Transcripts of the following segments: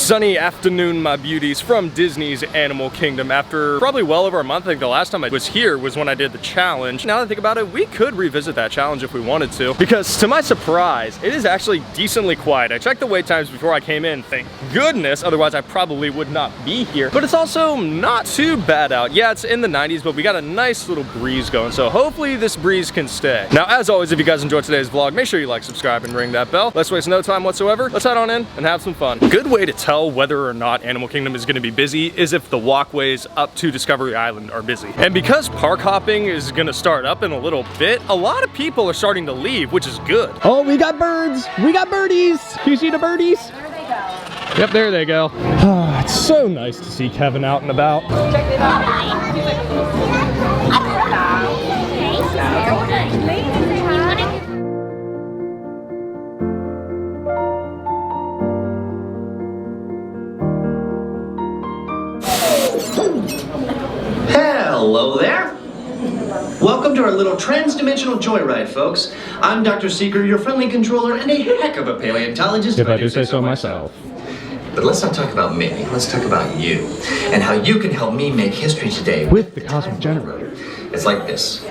sunny afternoon, my beauties, from Disney's Animal Kingdom. After probably well over a month, I think the last time I was here was when I did the challenge. Now that I think about it, we could revisit that challenge if we wanted to, because to my surprise, it is actually decently quiet. I checked the wait times before I came in, thank goodness, otherwise I probably would not be here. But it's also not too bad out. Yeah, it's in the 90s, but we got a nice little breeze going, so hopefully this breeze can stay. Now, as always, if you guys enjoyed today's vlog, make sure you like, subscribe, and ring that bell. Let's waste no time whatsoever. Let's head on in and have some fun. Good way to tell whether or not Animal Kingdom is going to be busy is if the walkways up to Discovery Island are busy. And because park hopping is going to start up in a little bit, a lot of people are starting to leave, which is good. Oh, we got birds! We got birdies! Can you see the birdies? There they go. Yep, there they go. It's so nice to see Kevin out and about. Check it out. Hello there. Welcome to our little trans-dimensional joyride, folks. I'm Dr. Seeker, your friendly controller and a heck of a paleontologist. If I do say so myself. But let's not talk about me. Let's talk about you and how you can help me make history today With the cosmic generator. It's like this.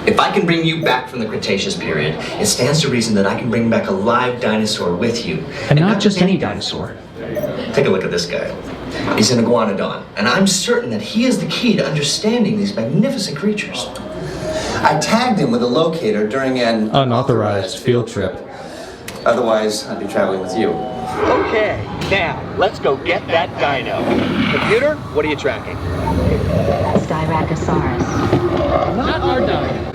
If I can bring you back from the Cretaceous period, it stands to reason that I can bring back a live dinosaur with you. And not just any dinosaur. Take a look at this guy. He's an iguanodon, and I'm certain that he is the key to understanding these magnificent creatures. I tagged him with a locator during an Unauthorized field trip. Otherwise, I'd be traveling with you. Okay, now, let's go get that dino. Computer, what are you tracking? Styracosaurus. Not our dino.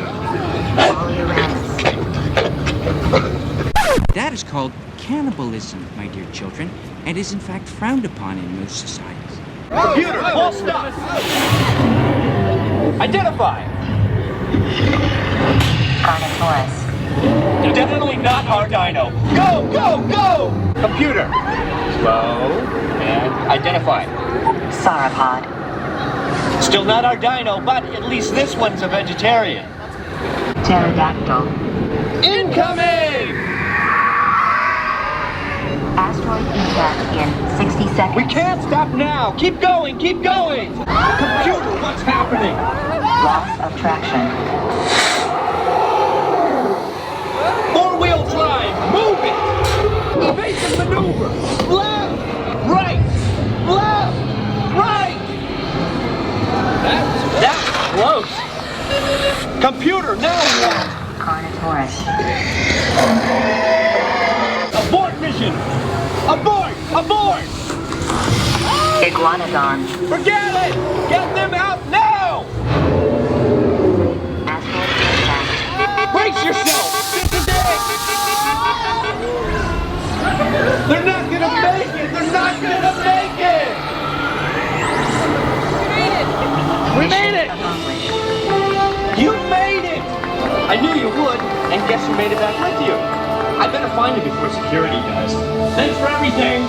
That is called cannibalism, my dear children, and is in fact frowned upon in most societies. Computer, full stop! Identify! Carnotaurus. Definitely not our dino. Go, go, go! Computer, slow, and identify. Sauropod. Still not our dino, but at least this one's a vegetarian. Pterodactyl. Incoming! Asteroid impact in 60 seconds. We can't stop now! Keep going, keep going! Computer, what's happening? Loss of traction. Four-wheel drive, move it! Evasive maneuver! Left! Right! Left! Right! That's close! Computer, now what? Carnotaurus. Abort mission! Abort! Abort! Iguanodon. Forget it! Get them out now! Asteroid impact. Brace yourself! They're not gonna make it! They're not gonna make it! We made it! Accomplished. You made it! I knew you would, and guess who made it back with you? I better find it before security does. Thanks for everything!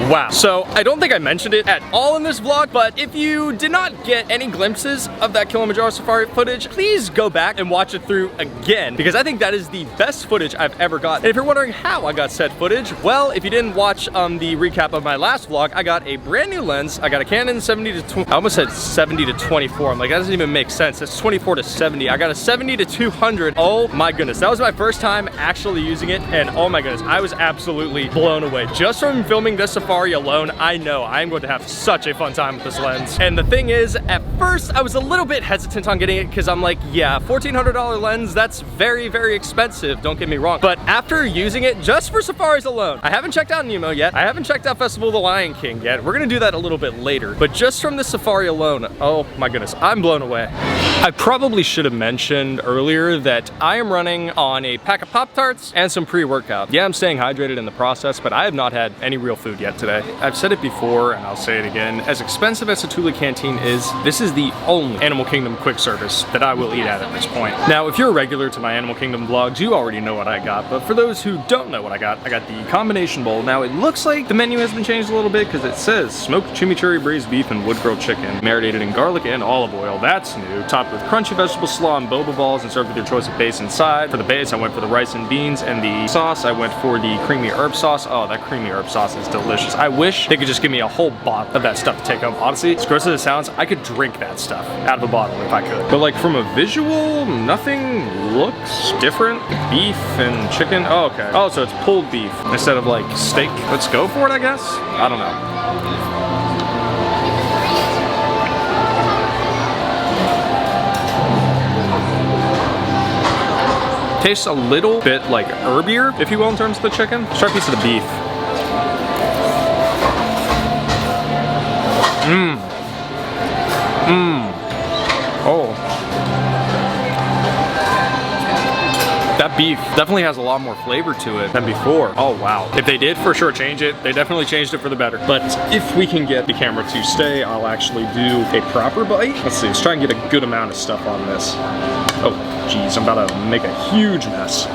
Wow. So I don't think I mentioned it at all in this vlog, but if you did not get any glimpses of that Kilimanjaro Safari footage, please go back and watch it through again, because I think that is the best footage I've ever got. And if you're wondering how I got said footage, well, if you didn't watch the recap of my last vlog, I got a brand new lens. I got a Canon 70-20, I almost said 70-24. I'm like, that doesn't even make sense. It's 24-70. I got a 70-200. Oh my goodness. That was my first time actually using it, and oh my goodness, I was absolutely blown away. Just from filming this Safari alone, I know I'm going to have such a fun time with this lens. And the thing is, at first, I was a little bit hesitant on getting it because I'm like, yeah, $1,400 lens, that's very, very expensive, don't get me wrong. But after using it just for safaris alone, I haven't checked out Nemo yet, I haven't checked out Festival of the Lion King yet, we're gonna do that a little bit later, but just from the safari alone, oh my goodness, I'm blown away. I probably should have mentioned earlier that I am running on a pack of Pop-Tarts and some pre-workout. Yeah, I'm staying hydrated in the process, but I have not had any real food yet today. I've said it before and I'll say it again, as expensive as Satu'li Canteen is, this is the only Animal Kingdom quick service that I will eat at this point. Now, if you're a regular to my Animal Kingdom vlogs, you already know what I got, but for those who don't know what I got the combination bowl. Now, it looks like the menu has been changed a little bit because it says smoked chimichurri braised beef and wood grilled chicken, marinated in garlic and olive oil. That's new. Topped with crunchy vegetable slaw and boba balls and served with your choice of base inside. For the base, I went for the rice and beans, and the sauce, I went for the creamy herb sauce. Oh, that creamy herb sauce is delicious. I wish they could just give me a whole bottle of that stuff to take home. Honestly, as gross as it sounds, I could drink that stuff out of a bottle if I could. But like from a visual, nothing looks different. Beef and chicken. Oh, okay. Oh, so it's pulled beef instead of like steak. Let's go for it, I guess. I don't know. Tastes a little bit like herbier, if you will, in terms of the chicken. Let's try a piece of the beef. Oh. That beef definitely has a lot more flavor to it than before. Oh wow. If they did for sure change it, they definitely changed it for the better. But if we can get the camera to stay, I'll actually do a proper bite. Let's see, let's try and get a good amount of stuff on this. Oh geez, I'm about to make a huge mess.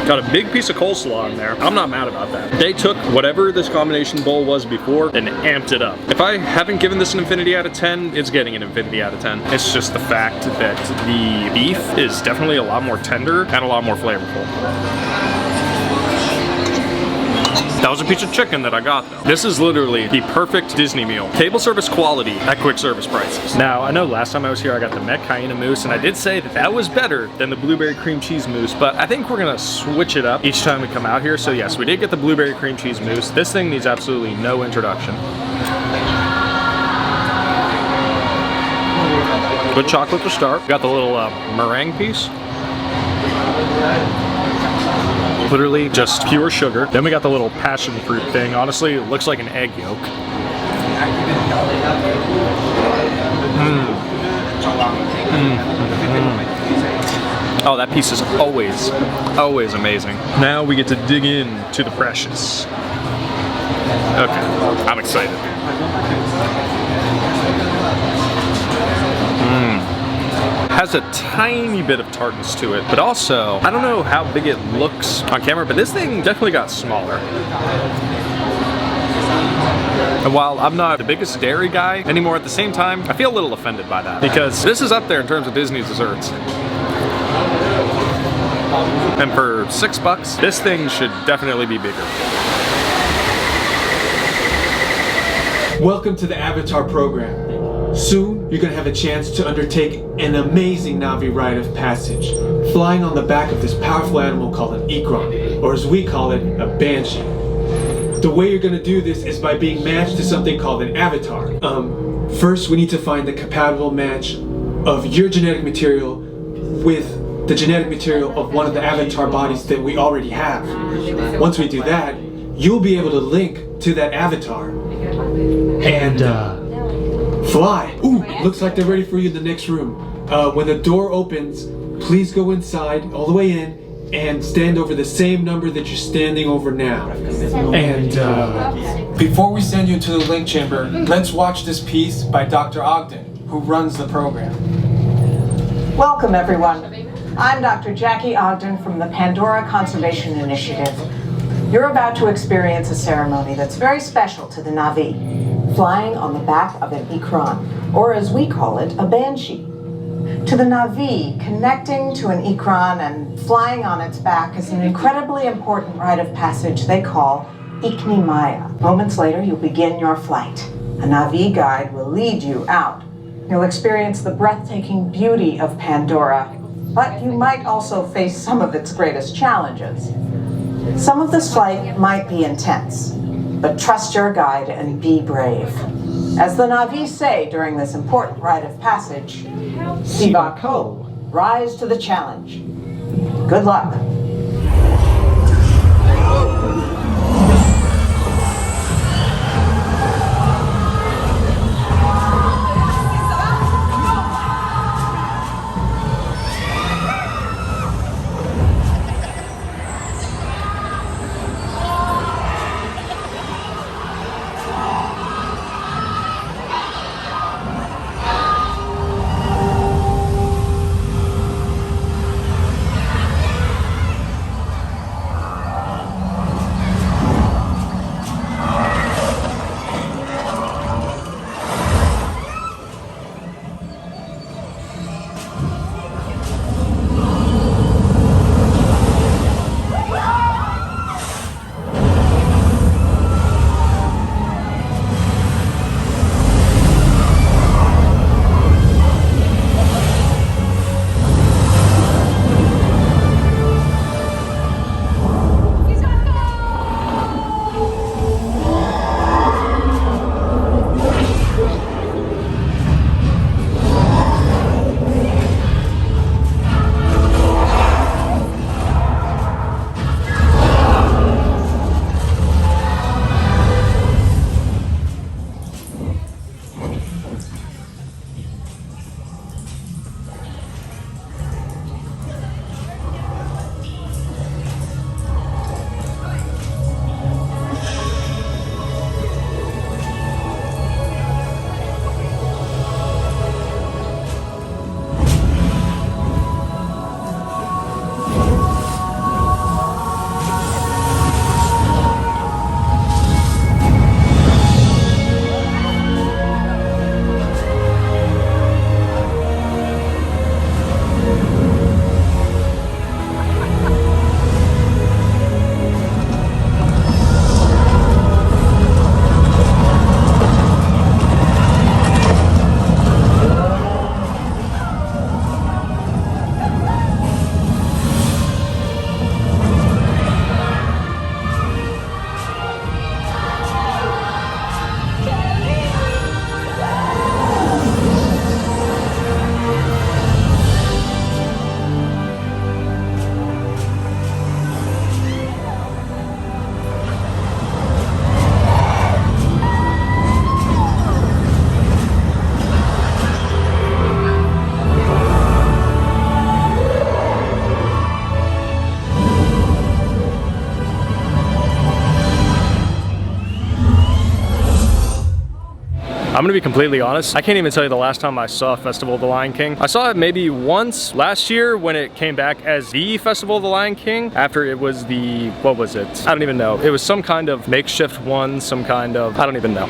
Got a big piece of coleslaw in there. I'm not mad about that. They took whatever this combination bowl was before and amped it up. If I haven't given this an infinity out of 10, it's getting an infinity out of 10. It's just the fact that the beef is definitely a lot more tender and a lot more flavorful. That was a piece of chicken that I got though. This is literally the perfect Disney meal. Table service quality at quick service prices. Now, I know last time I was here I got the Met Cayena Mousse, and I did say that that was better than the Blueberry Cream Cheese Mousse, but I think we're gonna switch it up each time we come out here. So yes, we did get the Blueberry Cream Cheese Mousse. This thing needs absolutely no introduction. Good chocolate to start. Got the little meringue piece. Literally just pure sugar. Then we got the little passion fruit thing. Honestly, it looks like an egg yolk. Oh, that piece is always amazing. Now we get to dig in to the precious. Okay, I'm excited. Has a tiny bit of tartness to it, but also, I don't know how big it looks on camera, but this thing definitely got smaller. And while I'm not the biggest dairy guy anymore, at the same time, I feel a little offended by that, because this is up there in terms of Disney's desserts. And for $6, this thing should definitely be bigger. Welcome to the Avatar program. Soon, you're gonna have a chance to undertake an amazing Na'vi rite of passage, flying on the back of this powerful animal called an Ikron, or as we call it, a Banshee. The way you're gonna do this is by being matched to something called an avatar. First we need to find the compatible match of your genetic material with the genetic material of one of the avatar bodies that we already have. Once we do that, you'll be able to link to that avatar and fly. Ooh, looks like they're ready for you in the next room. When the door opens, please go inside, all the way in, and stand over the same number that you're standing over now. And before we send you to the link chamber, let's watch this piece by Dr. Ogden, who runs the program. Welcome everyone. I'm Dr. Jackie Ogden from the Pandora Conservation Initiative. You're about to experience a ceremony that's very special to the Na'vi, flying on the back of an Ikran, or as we call it, a banshee. To the Na'vi, connecting to an Ikran and flying on its back is an incredibly important rite of passage they call Ikni Maya. Moments later, you'll begin your flight. A Na'vi guide will lead you out. You'll experience the breathtaking beauty of Pandora, but you might also face some of its greatest challenges. Some of this flight might be intense, but trust your guide and be brave. As the Na'vi say during this important rite of passage, Siva Ko, rise to the challenge. Good luck. I'm gonna be completely honest, I can't even tell you the last time I saw Festival of the Lion King. I saw it maybe once last year when it came back as the Festival of the Lion King after it was the, what was it? I don't even know. It was some kind of makeshift one, some kind of, I don't even know.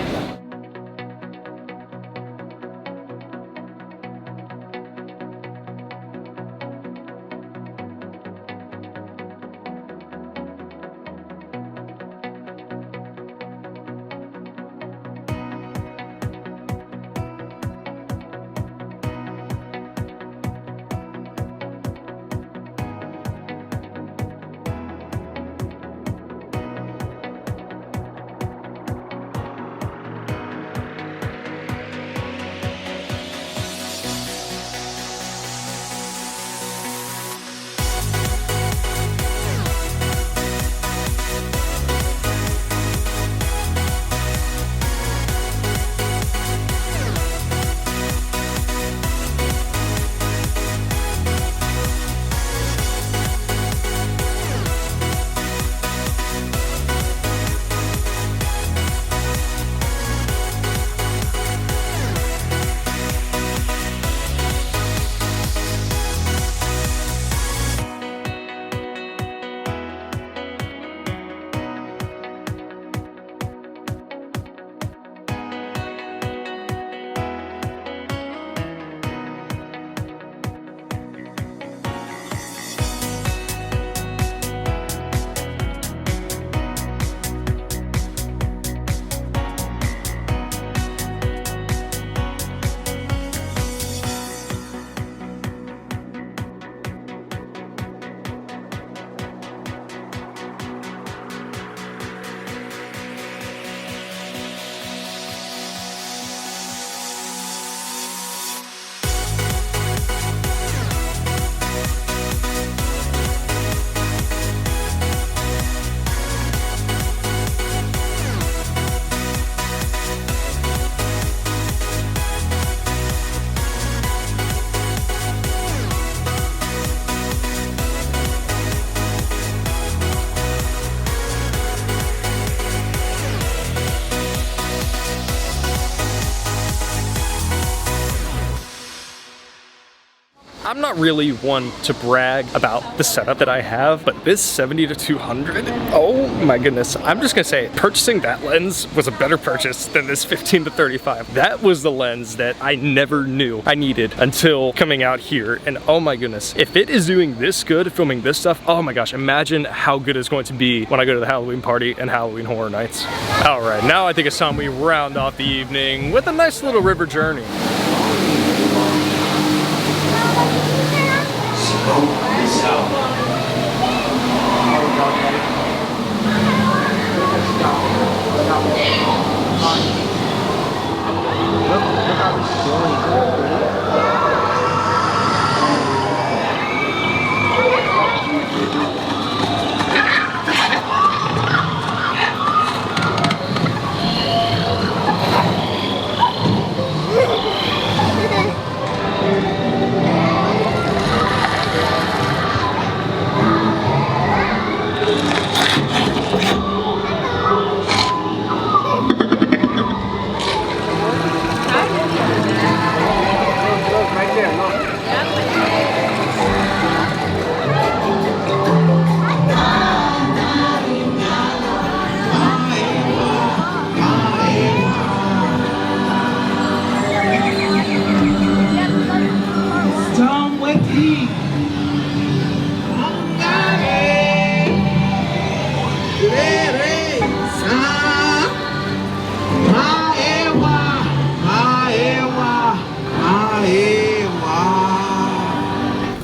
I'm not really one to brag about the setup that I have, but this 70-200, oh my goodness. I'm just gonna say, purchasing that lens was a better purchase than this 15-35. That was the lens that I never knew I needed until coming out here. And oh my goodness, if it is doing this good, filming this stuff, oh my gosh, imagine how good it's going to be when I go to the Halloween party and Halloween Horror Nights. All right, now I think it's time we round off the evening with a nice little river journey.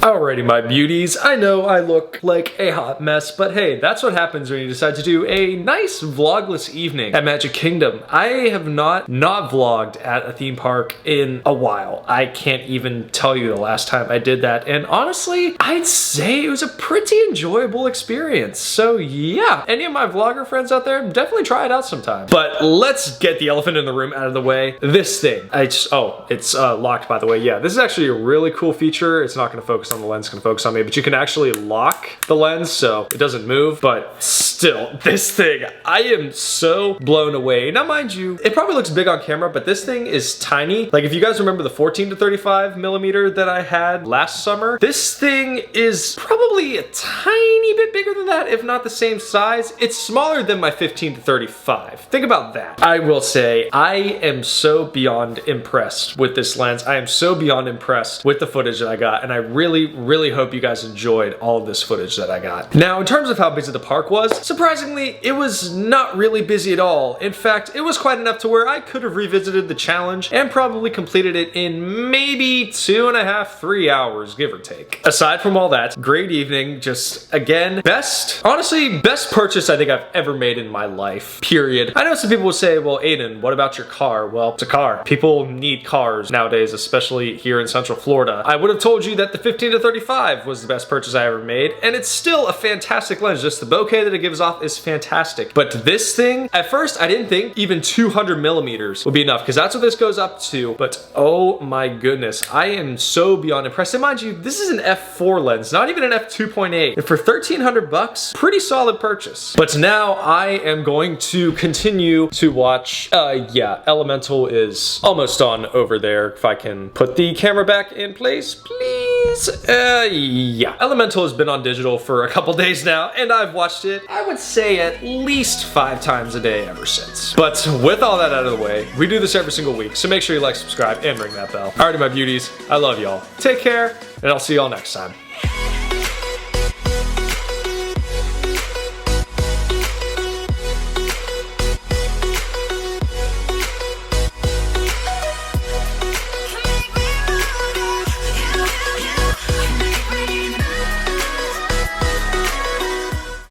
Alrighty, my beauties, I know I look like a hot mess, but hey, that's what happens when you decide to do a nice vlogless evening at Magic Kingdom. I have not vlogged at a theme park in a while. I can't even tell you the last time I did that, and honestly, I'd say it was a pretty enjoyable experience. So yeah, any of my vlogger friends out there, definitely try it out sometime. But let's get the elephant in the room out of the way. This thing, it's locked, by the way. Yeah, this is actually a really cool feature. It's not gonna focus on the lens, can focus on me, but you can actually lock the lens so it doesn't move. But still, this thing, I am so blown away. Now mind you, it probably looks big on camera, but this thing is tiny. Like if you guys remember the 14-35mm that I had last summer, this thing is probably a tiny bit bigger than that, if not the same size. It's smaller than my 15-35. Think about that. I will say, I am so beyond impressed with this lens. I am so beyond impressed with the footage that I got, and I really hope you guys enjoyed all of this footage that I got. Now, in terms of how busy the park was, surprisingly, it was not really busy at all. In fact, it was quite enough to where I could have revisited the challenge and probably completed it in maybe 2.5-3 hours, give or take. Aside from all that, great evening. Just, again, honestly, best purchase I think I've ever made in my life, period. I know some people will say, well, Aiden, what about your car? Well, it's a car. People need cars nowadays, especially here in Central Florida. I would have told you that the 15-35 was the best purchase I ever made, and it's still a fantastic lens. Just the bokeh that it gives off is fantastic. But this thing, at first I didn't think even 200mm would be enough, because that's what this goes up to, but oh my goodness, I am so beyond impressed. And mind you, this is an f4 lens, not even an f2.8, and for 1,300 bucks, pretty solid purchase. But now I am going to continue to watch, yeah, Elemental is almost on over there. If I can put the camera back in place, please. Yeah, Elemental has been on digital for a couple days now, and I've watched it, I would say, at least 5 times a day ever since. But with all that out of the way, we do this every single week, so make sure you like, subscribe, and ring that bell. Alrighty, my beauties, I love y'all. Take care, and I'll see y'all next time.